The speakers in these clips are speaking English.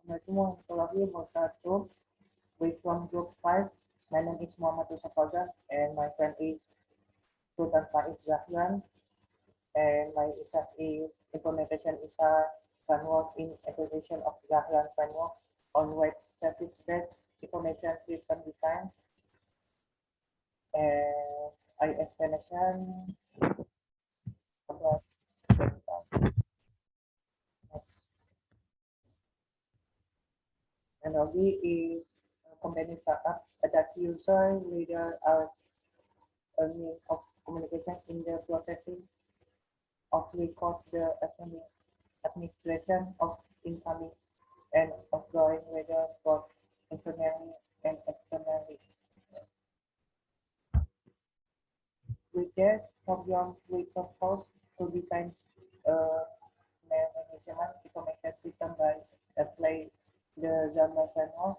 Assalamualaikum warahmatullahi wabarakatuh. We from Group 5. My name is Muhammad Fauzan and my friend is Sultan Faiz Zachman and my research is implementation is a framework in application of Zachman framework on web service-based information system design and I explanation about next technology is a company startup that user leader are a means of communication in the processing of record the administration of incoming and outgoing weather both internally and externally. With that, Fabian we propose to design a management information system by apply the German framework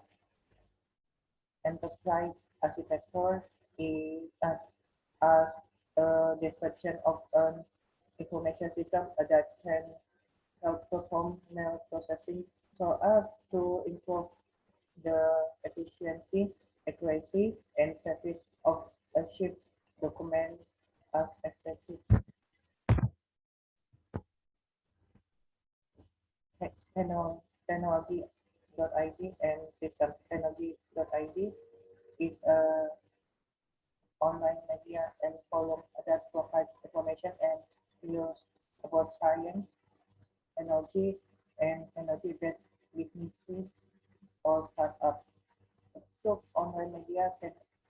enterprise architecture is as a description of an information system that can help perform mail processing so as to improve the efficiency, accuracy, and service of a ship document as expected. Technology.id and system technology.id is a online media and forum that provides information and news about science, energy, and energy-based businesses or startups. So online media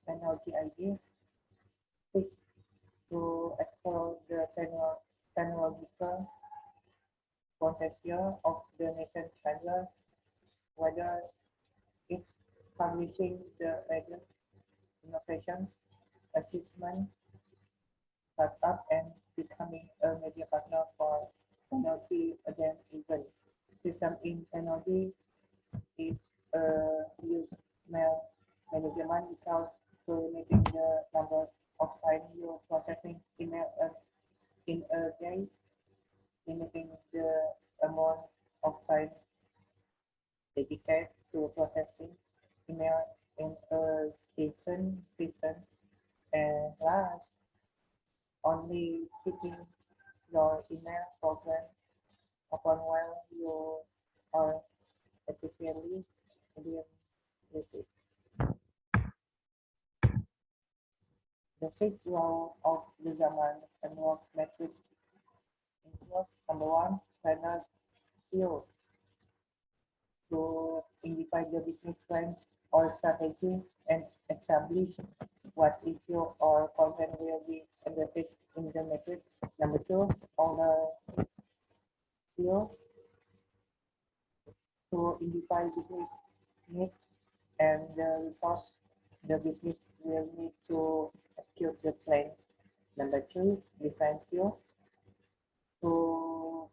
technology ID seeks to explore the technological potential of the nation standard, whether it's publishing the latest innovation, achievement, startup, and becoming a media partner for technology again even. System in technology is use mail management without limiting the number of time you processing email in a day, limiting the amount of time dedicated to processing email in a given system, and last, only keeping your email program open while you are efficiently dealing with it. The sixth law of the Zaman and work metrics includes number one, final skills to identify the business plan or strategy and establish what issue or content will be addressed in the matrix. Number two, owner skills to identify business needs and the resource the business will need to execute the plan. Number three, design skills to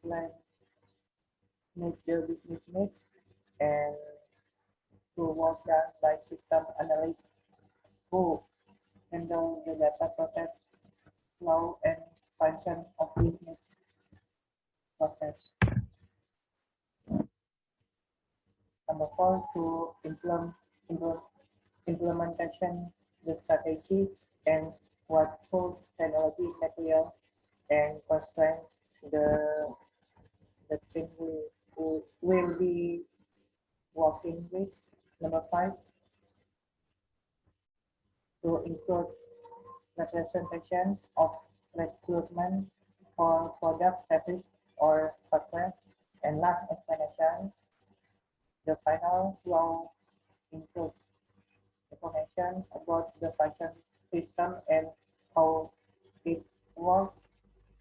plan meet the business needs and to work done by system analysts who handle the data process, flow, and function of business process. Number four, to implementation the strategy and what tools, technology, material, and constraints the team will be working with. Number five, to include representation of recruitment for product, service, or software. And last explanation, the final law includes information about the function system and how it works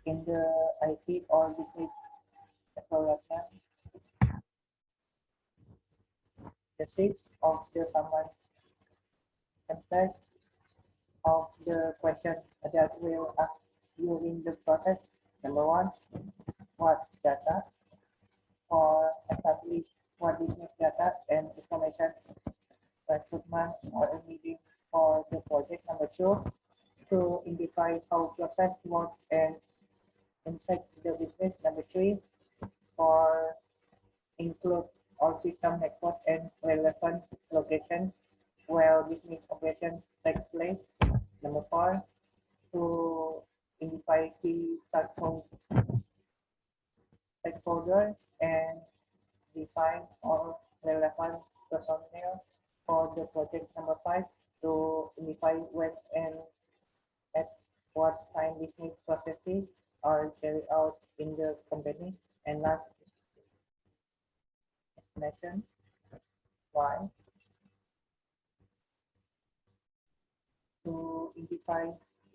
in the IT or business development. The six of the common context of the question that will ask during the process. Number one, what data or establish what business data and information recruitment or a meeting for the project. Number two, to identify how process works and impact the business. Number three, for include system network and relevant location where business operation takes place. Number 4, to identify key stakeholders and define all relevant personnel for the project. Number 5, to identify when and at what time business processes are carried out in the company. And last, explanation why, to identify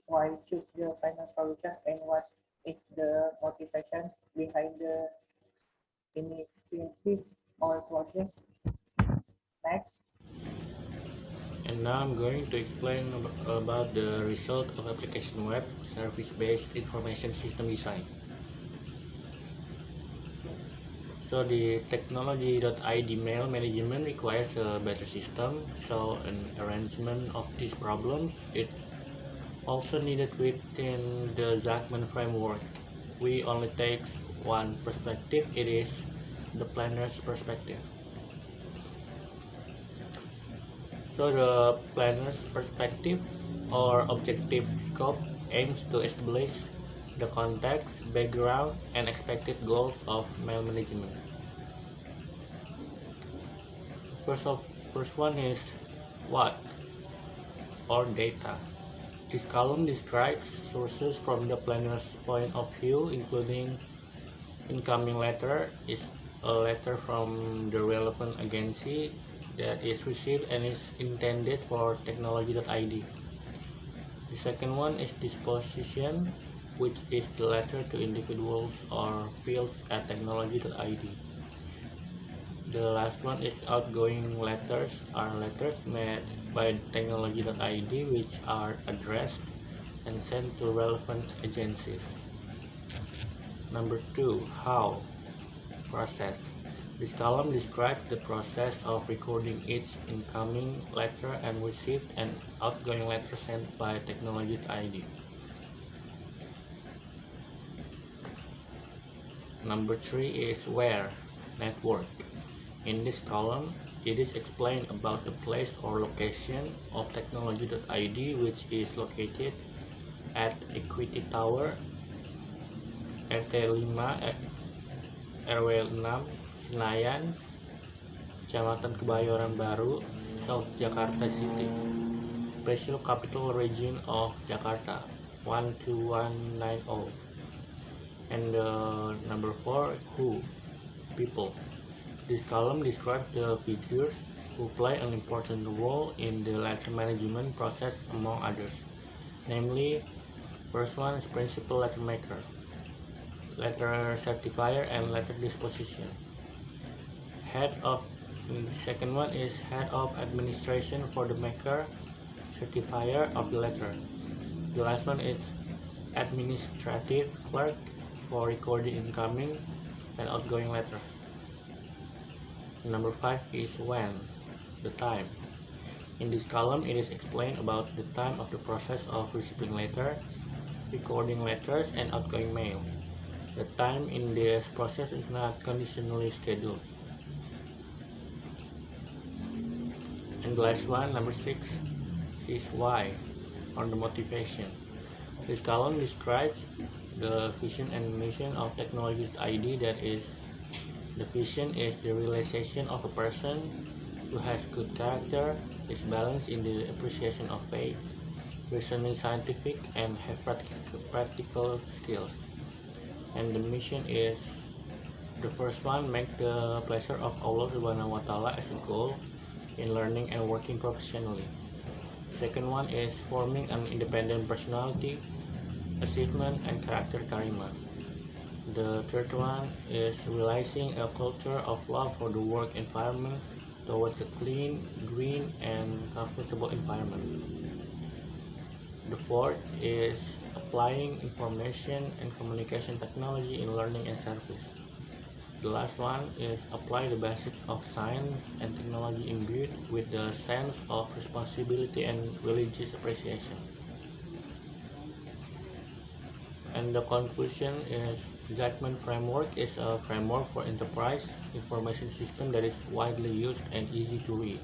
why choose the final solution and what is the motivation behind the initiative or project. Next, And now I'm going to explain about the result of application web service-based information system design. So the technology.id mail management requires a better system, so an arrangement of these problems is also needed within the Zachman framework. We only take one perspective, it is the planner's perspective. So the planner's perspective or objective scope aims to establish the context, background, and expected goals of mail management. First one is what or data. This column describes sources from the planner's point of view, including incoming letter is a letter from the relevant agency that is received and is intended for technology.id. The second one is disposition, which is the letter to individuals or fields at technology.id. The last one is outgoing letters, are letters made by technology.id which are addressed and sent to relevant agencies. Number 2, how process. This column describes the process of recording each incoming letter and received and outgoing letter sent by technology.id. Number 3 is where, network. In this column, it is explained about the place or location of technology.id, which is located at Equity Tower, RT5, RW6, Senayan, Kecamatan Kebayoran Baru, South Jakarta City, Special Capital Region of Jakarta, 12190. And number 4, who, people. This column describes the figures who play an important role in the letter management process among others. Namely, first one is principal letter maker, letter certifier, and letter disposition. The second one is head of administration for the maker, certifier of the letter. The last one is administrative clerk for recording incoming and outgoing letters. Number 5 is when, the time. In this column, it is explained about the time of the process of receiving letters, recording letters, and outgoing mail. The time in this process is not conditionally scheduled. And the last one, number 6, is why, or the motivation. This column describes the vision and mission of technology.id, that is, the vision is the realization of a person who has good character, is balanced in the appreciation of faith, reasoning scientific, and have practical skills. And the mission is the first one, make the pleasure of Allah Subhanahu wa Ta'ala as a goal in learning and working professionally. Second one is forming an independent personality, achievement, and character karima. The third one is realizing a culture of love for the work environment towards a clean, green, and comfortable environment. The fourth is applying information and communication technology in learning and service. The last one is apply the basics of science and technology imbued with the sense of responsibility and religious appreciation. And the conclusion is Zachman framework is a framework for enterprise information system that is widely used and easy to read.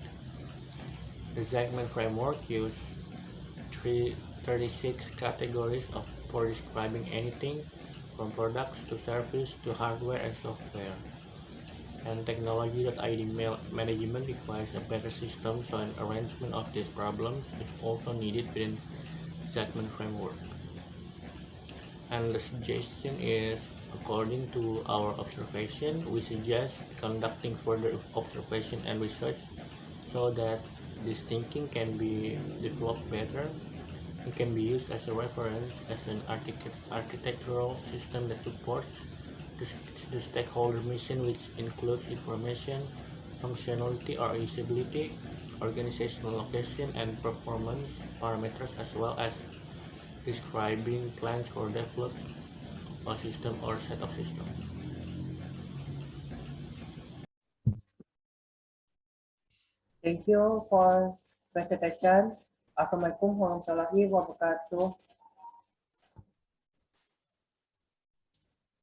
The Zachman framework uses 36 categories for describing anything from products to service to hardware and software. And technology.id management requires a better system, so an arrangement of these problems is also needed within Zachman framework. And the suggestion is, according to our observation, we suggest conducting further observation and research so that this thinking can be developed better. It can be used as a reference as an architectural system that supports the stakeholder mission, which includes information, functionality or usability, organizational location, and performance parameters, as well as describing plans for developing a system or set of systems. Thank you for presentation. Assalamualaikum warahmatullahi wabarakatuh.